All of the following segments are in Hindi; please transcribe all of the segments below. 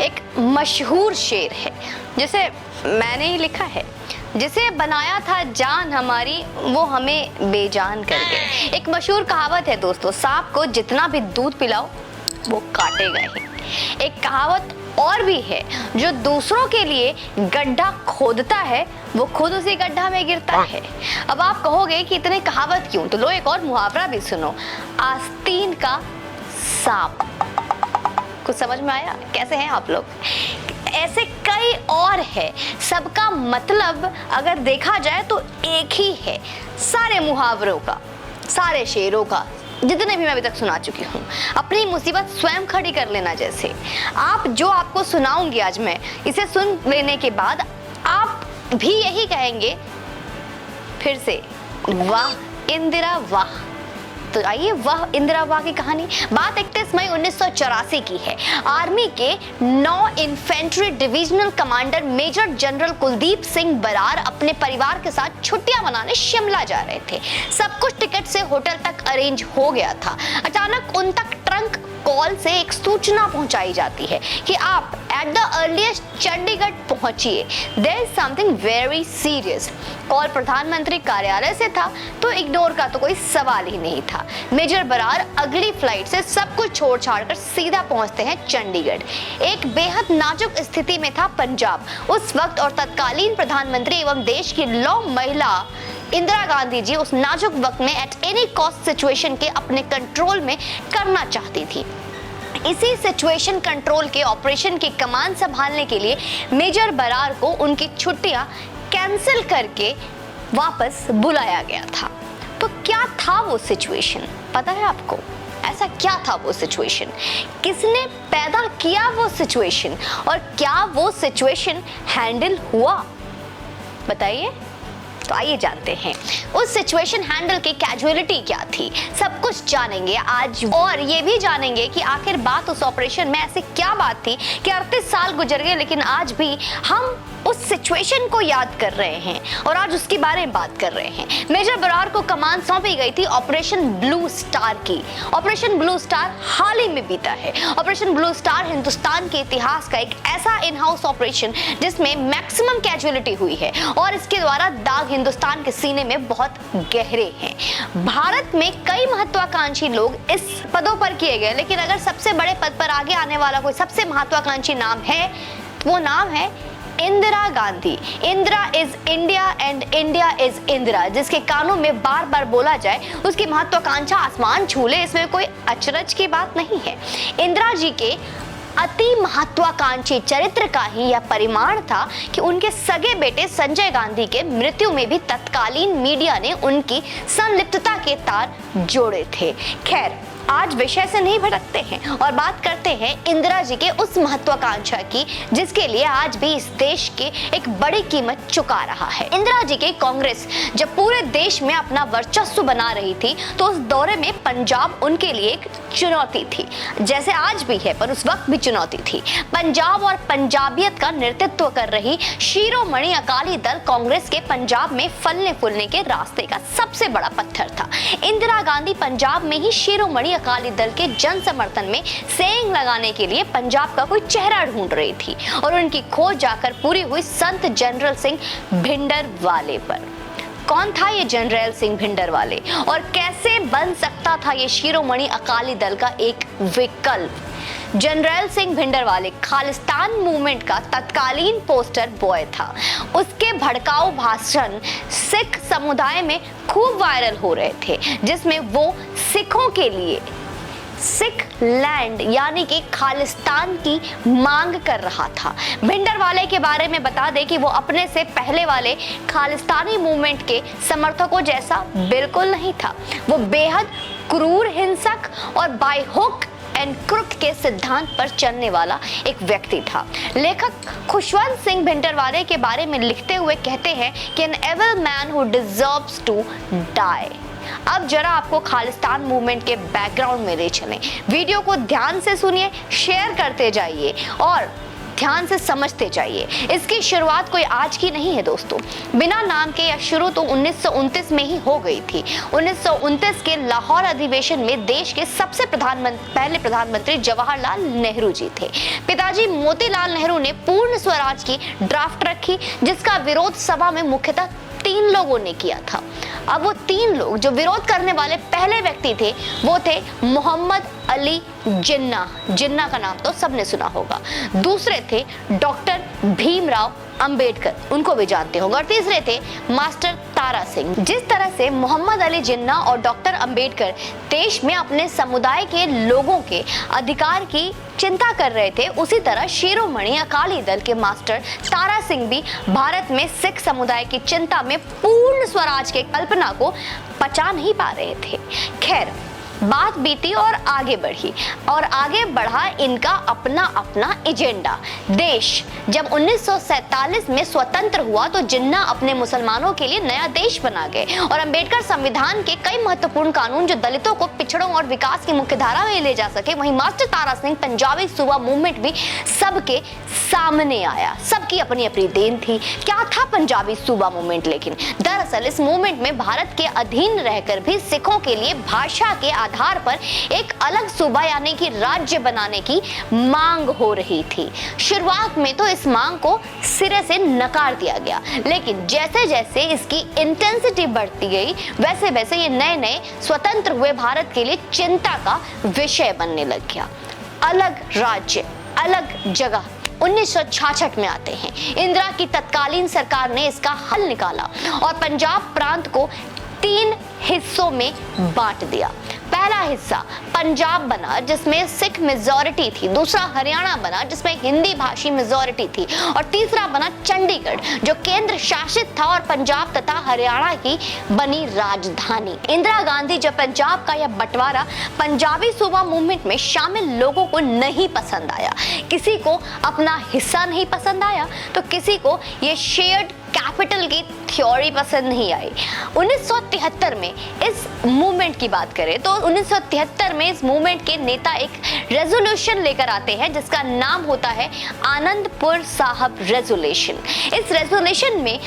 एक मशहूर शेर है जिसे मैंने ही लिखा है, जिसे बनाया था जान हमारी वो हमें बेजान कर गए। एक मशहूर कहावत है दोस्तों, सांप को जितना भी दूध पिलाओ वो काटेगा ही। एक कहावत और भी है, जो दूसरों के लिए गड्ढा खोदता है वो खुद उसी गड्ढा में गिरता है। अब आप कहोगे कि इतने कहावत क्यों, तो लो एक और मुहावरा भी सुनो, आस्तीन का सांप। कुछ समझ में आया? कैसे हैं आप लोग? ऐसे कई और है, सबका मतलब अगर देखा जाए तो एक ही है। सारे मुहावरों का, सारे शेरों का, जितने भी मैं अभी तक सुना चुकी हूँ, अपनी मुसीबत स्वयं खड़ी कर लेना जैसे। आप जो आपको सुनाऊंगी आज मैं, इसे सुन लेने के बाद आप भी यही कहेंगे फिर से, वाह इंदिरा वाह। तो आइए वाह इंदिरा वाह की कहानी। बात 31 मई 1984 की है। आर्मी के 9 infantry divisional commander major general Kuldeep Singh Brar अपने परिवार के साथ छुट्टियां मनाने शिमला जा रहे थे। सब कुछ टिकट से होटल तक अरेंज हो गया था। अचानक उन तक ट्रंक कॉल से एक सूचना पहुंचाई जाती है कि आप एट द अर्लीस्ट चंडीगढ़ पहुंचिए, there is something very serious. Call प्रधानमंत्री कार्यालय से था तो इग्नोर का तो कोई सवाल ही नहीं था। मेजर बरार अगली फ्लाइट से सब कुछ छोड़ छाड़ कर सीधा पहुंचते हैं चंडीगढ़। एक बेहद नाजुक स्थिति में था पंजाब उस वक्त, और तत्कालीन प्रधानमंत्री एवं देश की लौ महिला इंदिरा गांधी जी उस नाजुक वक्त में एट एनी कॉस्ट सिचुएशन के अपने कंट्रोल में करना चाहती थी। इसी सिचुएशन कंट्रोल के ऑपरेशन की कमान संभालने के लिए मेजर बरार को उनकी छुट्टियां कैंसिल करके वापस बुलाया गया था। तो क्या था वो सिचुएशन, पता है आपको? ऐसा क्या था वो सिचुएशन? किसने पैदा किया वो सिचुएशन? और क्या वो सिचुएशन हैंडल हुआ? बताइए। तो आइए जानते हैं उस सिचुएशन हैंडल की कैजुअलिटी क्या थी। सब कुछ जानेंगे आज, और ये भी जानेंगे कि आखिर बात उस ऑपरेशन में ऐसी क्या बात थी कि 38 साल गुजर गए लेकिन आज भी हम उस सिचुएशन को याद कर रहे हैं और आज उसके बारे में बात कर रहे हैं। मेजर बरार को कमान सौंपी गई थी ऑपरेशन ब्लू स्टार की। ऑपरेशन ब्लू स्टार हाल ही में बीता है। ऑपरेशन ब्लू स्टार हिंदुस्तान के इतिहास का एक ऐसा इन हाउस ऑपरेशन जिसमें मैक्सिमम कैजुअलिटी हुई है और इसके द्वारा दाग हिंदुस्तान के सीने में बहुत गहरे हैं। भारत में कई महत्वाकांक्षी लोग इस पदों पर किए गए, लेकिन अगर सबसे बड़े पद पर आगे आने वाला कोई सबसे महत्वाकांक्षी नाम है, वो नाम है Indira Gandhi. Indira is India and India is Indira, जिसके कानों में बार बार बोला जाए उसकी महत्वाकांक्षा आसमान छू ले, इसमें कोई अचरज की बात नहीं है। इंदिरा जी के अति महत्वाकांक्षी चरित्र का ही यह परिमाण था कि उनके सगे बेटे संजय गांधी के मृत्यु में भी तत्कालीन मीडिया ने उनकी संलिप्तता के तार जोड़े थे। खैर, आज विषय से नहीं भटकते हैं और बात करते हैं इंदिरा जी के उस महत्वाकांक्षा की जिसके लिए आज भी इस देश के एक बड़ी कीमत चुका रहा है। इंदिरा जी के कांग्रेस जब पूरे देश में अपना वर्चस्व बना रही थी तो उस दौरे में पंजाब उनके लिए एक चुनौती थी, जैसे आज भी है पर उस वक्त भी चुनौती थी। पंजाब और पंजाबियत का नेतृत्व कर रही शिरोमणि अकाली दल कांग्रेस के पंजाब में फलने फूलने के रास्ते का सबसे बड़ा पत्थर था। इंदिरा गांधी पंजाब में ही शिरोमणि अकाली दल के जन समर्थन में सेंग लगाने के लिए पंजाब का कोई चेहरा ढूंढ रही थी और उनकी खोज जाकर पूरी हुई संत जनरल सिंह भिंडरवाले पर। कौन था ये जनरल सिंह भिंडरवाले और कैसे बन सकता था ये शिरोमणि अकाली दल का एक विकल्प? जनरल सिंह भिंडरवाले खालिस्तान मूवमेंट का तत्कालीन पोस्टर बॉय था। उसके भड़काऊ भाषण सिख समुदाय में खूब वायरल हो रहे थे, जिसमें वो सिखों के लिए सिख लैंड यानी कि खालिस्तान की मांग कर रहा था। भिंडरवाले के बारे में बता दें कि वो अपने से पहले वाले खालिस्तानी मूवमेंट के समर्थकों जैसा बिल्कुल नहीं था। वो बेहद क्रूर, हिंसक और बाय हुक एंड क्रुक के सिद्धांत पर चलने वाला एक व्यक्ति था। लेखक खुशवंत सिंह भिंडरवाले के बारे में लिखते हुए कहते हैं कि an evil man who deserves to die. अब जरा आपको खालिस्तान मूवमेंट के बैकग्राउंड में ले चलें। वीडियो को ध्यान से सुनिए, शेयर करते जाइए और ध्यान से समझते जाइए। इसकी शुरुआत कोई आज की नहीं है दोस्तों। बिना नाम के यह शुरू तो 1929 में ही हो गई थी। 1929 के लाहौर अधिवेशन में देश के सबसे पहले प्रधानमंत्री जवाहरलाल नेहरू जी थे। पिताजी मोतीलाल नेहरू ने पूर्ण स्वराज की ड्राफ्ट रखी, जिसका विरोध सभा में मुख्यतः 3 लोगों ने किया था। अब वो 3 लोग जो विरोध करने वाले पहले व्यक्ति थे वो थे मोहम्मद अली जिन्ना। जिन्ना का नाम तो सबने सुना होगा। दूसरे थे डॉक्टर भीमराव अंबेडकर, उनको भी जानते होंगे। और तीसरे थे मास्टर तारा सिंह। जिस तरह से मोहम्मद अली जिन्ना और डॉक्टर अंबेडकर देश में अपने समुदाय के लोगों के अधिकार की चिंता कर रहे थे, उसी तरह शिरोमणि अकाली दल के मास्टर तारा सिंह भी भारत में सिख समुदाय की चिंता में पूर्ण स्वराज के कल्पना को पचा नहीं पा रहे थे। खैर, बात बीती और आगे बढ़ा इनका अपना अपना एजेंडा। देश जब 1947 में स्वतंत्र हुआ तो जिन्ना अपने मुसलमानों के लिए नया देश बना गए और अंबेडकर संविधान के कई महत्वपूर्ण कानून जो दलितों को पिछड़ों और विकास की मुख्य धारा में ले जा सके। वहीं मास्टर तारा सिंह पंजाबी सूबा मूवमेंट भी सबके सामने आया। सबकी अपनी अपनी देन थी। क्या था पंजाबी सूबा मूवमेंट? लेकिन दरअसल इस मूवमेंट में भारत के अधीन रहकर भी सिखों के लिए भाषा के आधार पर एक अलग सूबा यानी कि राज्य बनाने की मांग हो रही थी। शुरुआत में तो इस मांग को सिरे से नकार दिया गया, लेकिन जैसे जैसे इसकी इंटेंसिटी बढ़ती गई वैसे वैसे ये नए नए स्वतंत्र हुए भारत के लिए चिंता का विषय बनने लग गया। अलग राज्य, अलग जगह 1966 में आते हैं। इंदिरा की तत्कालीन सरकार ने इसका हल निकाला और पंजाब प्रांत को 3 हिस्सों में बांट दिया। पहला हिस्सा पंजाब बना जिसमें सिख मेजॉरिटी थी, दूसरा हरियाणा बना जिसमें हिंदी भाषी मेजॉरिटी थी और तीसरा बना चंडीगढ़ जो केंद्र शासित था और पंजाब तथा हरियाणा की बनी राजधानी। इंदिरा गांधी जब पंजाब का यह बंटवारा पंजाबी सूबा मूवमेंट में शामिल लोगों को नहीं पसंद आया। किसी को अपना हिस्सा नहीं पसंद आया तो किसी को ये शेयर्ड कैपिटल की थ्योरी पसंद नहीं आई। 1973 में इस मूवमेंट की बात करें तो 1973 में इस मूवमेंट के नेता एक रेजोल्यूशन लेकर आते हैं जिसका नाम होता है आनंदपुर साहब रेजोल्यूशन। इस रेजोल्यूशन में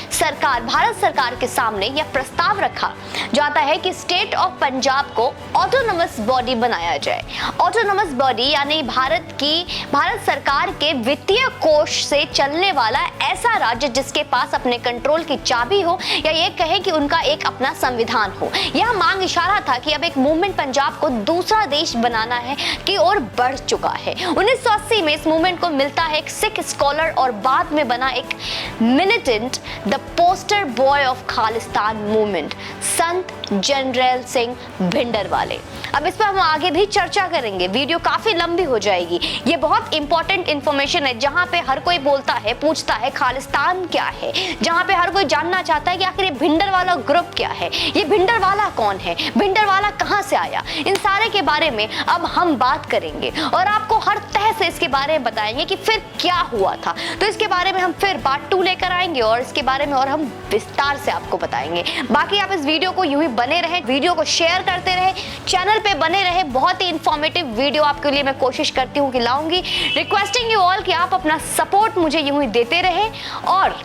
भारत सरकार के सामने यह प्रस्ताव रखा जाता है कि स्टेट ऑफ पंजाब को ऑटोनोमस बॉडी बनाया जाए। ऑटोनोमस बॉडी यानी भारत सरकार के वित्तीय कोष से चलने वाला ऐसा राज्य जिसके पास अपने कंट्रोल की चाबी हो या ये कहे कि उनका एक अपना संविधान हो। यह मांग इशारा था कि अब एक मूवमेंट पंजाब को दूसरा देश बनाना है की ओर बढ़ चुका है। 1980 में इस मूवमेंट को मिलता है एक सिख स्कॉलर और बाद में बना एक militant the poster boy of Khalistan movement Sant general Singh भिंडरवाले। अब इस पर हम आगे भी चर्चा करेंगे, वीडियो काफी लंबी हो जाएगी। ये बहुत इंपॉर्टेंट इंफॉर्मेशन है जहां पे हर कोई बोलता है, पूछता है खालिस्तान क्या है, जहां पे हर कोई जानना चाहता है कि आखिर ये भिंडरवाला ग्रुप क्या है, ये भिंडरवाला कौन है, भिंडरवाला कहां से आया। इन सारे के बारे में अब हम बात करेंगे और आपको हर तह से इसके बारे में बताएंगे कि फिर क्या हुआ था। तो इसके बारे में हम फिर पार्ट 2 लेकर आएंगे और इसके बारे में और हम विस्तार से आपको बताएंगे। बाकी आप इस वीडियो को यूं ही बने रहे, वीडियो को शेयर करते रहे, चैनल पे बने रहे। बहुत ही इंफॉर्मेटिव वीडियो आपके लिए मैं कोशिश करती हूँ कि लाऊंगी। रिक्वेस्टिंग यू ऑल कि आप अपना सपोर्ट मुझे यूं ही देते रहे और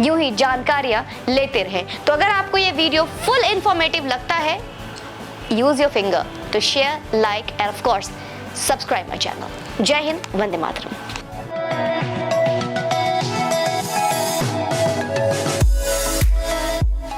यूं ही जानकारियां लेते रहें। तो अगर आपको ये वीडियो फुल इंफॉर्मेटिव लगता है, use your finger to share, like and of course subscribe my channel. जय हिंद, वंदे मातरम।